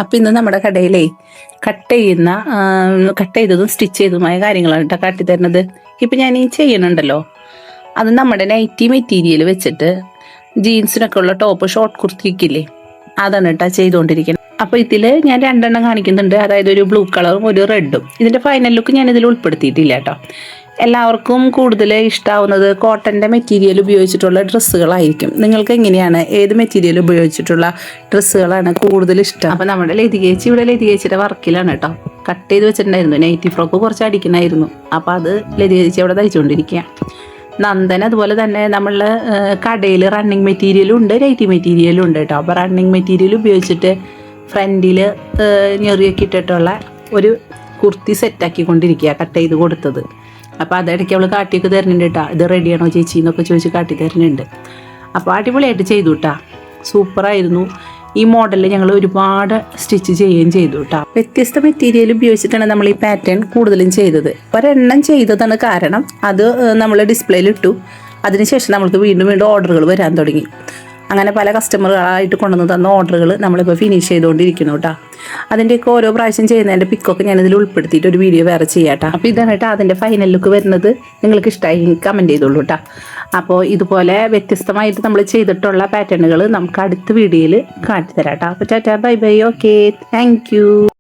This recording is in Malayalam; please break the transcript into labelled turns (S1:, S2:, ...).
S1: അപ്പം ഇന്ന് നമ്മുടെ കടയിലേ കട്ട് ചെയ്തതും സ്റ്റിച്ച് ചെയ്തതുമായ കാര്യങ്ങളാണ് കേട്ടോ കാട്ടി തരുന്നത്. ഇപ്പം ഞാൻ ഈ ചെയ്യണുണ്ടല്ലോ, അത് നമ്മുടെ നൈറ്റി മെറ്റീരിയൽ വെച്ചിട്ട് ജീൻസിനൊക്കെ ഉള്ള ടോപ്പ് ഷോർട്ട് കുർത്തിക്കില്ലേ, അതാണ് കേട്ടോ ചെയ്തുകൊണ്ടിരിക്കുന്നത്. അപ്പോൾ ഇതിൽ ഞാൻ രണ്ടെണ്ണം കാണിക്കുന്നുണ്ട്, അതായത് ഒരു ബ്ലൂ കളറും ഒരു റെഡും. ഇതിൻ്റെ ഫൈനൽ ലുക്ക് ഞാൻ ഇതിൽ ഉൾപ്പെടുത്തിയിട്ടില്ല കേട്ടോ. എല്ലാവർക്കും കൂടുതൽ ഇഷ്ടമാവുന്നത് കോട്ടൻ്റെ മെറ്റീരിയൽ ഉപയോഗിച്ചിട്ടുള്ള ഡ്രസ്സുകളായിരിക്കും. നിങ്ങൾക്ക് എങ്ങനെയാണ്, ഏത് മെറ്റീരിയൽ ഉപയോഗിച്ചിട്ടുള്ള ഡ്രസ്സുകളാണ് കൂടുതൽ ഇഷ്ടം? അപ്പോൾ നമ്മുടെ ലതികേച്ചി ഇവിടെ ലതികേച്ചിയുടെ വർക്കിലാണ് കേട്ടോ. കട്ട് ചെയ്ത് വെച്ചിട്ടുണ്ടായിരുന്നു, നൈറ്റി ഫ്രോക്ക് കുറച്ച് അടിക്കണമായിരുന്നു. അപ്പോൾ അത് ലതികേച്ചി അവിടെ തയ്ച്ചുകൊണ്ടിരിക്കുക. നന്ദൻ അതുപോലെ തന്നെ നമ്മൾ കടയിൽ റണ്ണിങ് മെറ്റീരിയലും ഉണ്ട്, നൈറ്റി മെറ്റീരിയലും ഉണ്ട് കേട്ടോ. അപ്പോൾ റണ്ണിങ് മെറ്റീരിയൽ ഉപയോഗിച്ചിട്ട് ഫ്രണ്ടിൽ ഞെറിയൊക്കെ ഇട്ടിട്ടുള്ള ഒരു കുർത്തി സെറ്റാക്കിക്കൊണ്ടിരിക്കുക, കട്ട് ചെയ്ത് കൊടുത്തത്. അപ്പോൾ അതിടയ്ക്ക് അവൾ കാട്ടിയൊക്കെ തരുന്നുണ്ട് കേട്ടോ. ഇത് റെഡിയാണോ ചേച്ചി എന്നൊക്കെ ചോദിച്ച് കാട്ടി തരുന്നുണ്ട്. അപ്പോൾ അടിപൊളിയായിട്ട് ചെയ്തു കേട്ടോ, സൂപ്പറായിരുന്നു. ഈ മോഡലിൽ ഞങ്ങൾ ഒരുപാട് സ്റ്റിച്ച് ചെയ്യുകയും ചെയ്തു കേട്ടോ. വ്യത്യസ്ത മെറ്റീരിയൽ ഉപയോഗിച്ചിട്ടാണ് നമ്മൾ ഈ പാറ്റേൺ കൂടുതലും ചെയ്തത്. ഒരെണ്ണം ചെയ്തതാണ് കാരണം, അത് നമ്മൾ ഡിസ്പ്ലേയിൽ ഇട്ടു. അതിനുശേഷം നമ്മൾക്ക് വീണ്ടും വീണ്ടും ഓർഡറുകൾ വരാൻ തുടങ്ങി. അങ്ങനെ പല കസ്റ്റമറുകളായിട്ട് കൊണ്ടുവന്ന് തന്ന ഓർഡറുകൾ നമ്മളിപ്പോൾ ഫിനിഷ് ചെയ്തുകൊണ്ടിരിക്കുന്നു കേട്ടോ. അതിൻ്റെയൊക്കെ ഓരോ പ്രാവശ്യം ചെയ്യുന്നതിൻ്റെ പിക്കൊക്കെ ഞാനിതിൽ ഉൾപ്പെടുത്തിയിട്ട് ഒരു വീഡിയോ വേറെ ചെയ്യാം കേട്ടോ. അപ്പോൾ ഇതാണ് കേട്ടോ അതിൻ്റെ ഫൈനൽ ലുക്ക് വരുന്നത്. നിങ്ങൾക്ക് ഇഷ്ടമായി കമൻറ്റ് ചെയ്തോളൂ കേട്ടോ. അപ്പോൾ ഇതുപോലെ വ്യത്യസ്തമായിട്ട് നമ്മൾ ചെയ്തിട്ടുള്ള പാറ്റേണുകൾ നമുക്ക് അടുത്ത വീഡിയോയിൽ കാണിച്ചു തരാം കേട്ടോ. അപ്പോൾ tata bye bye, okay, thank you.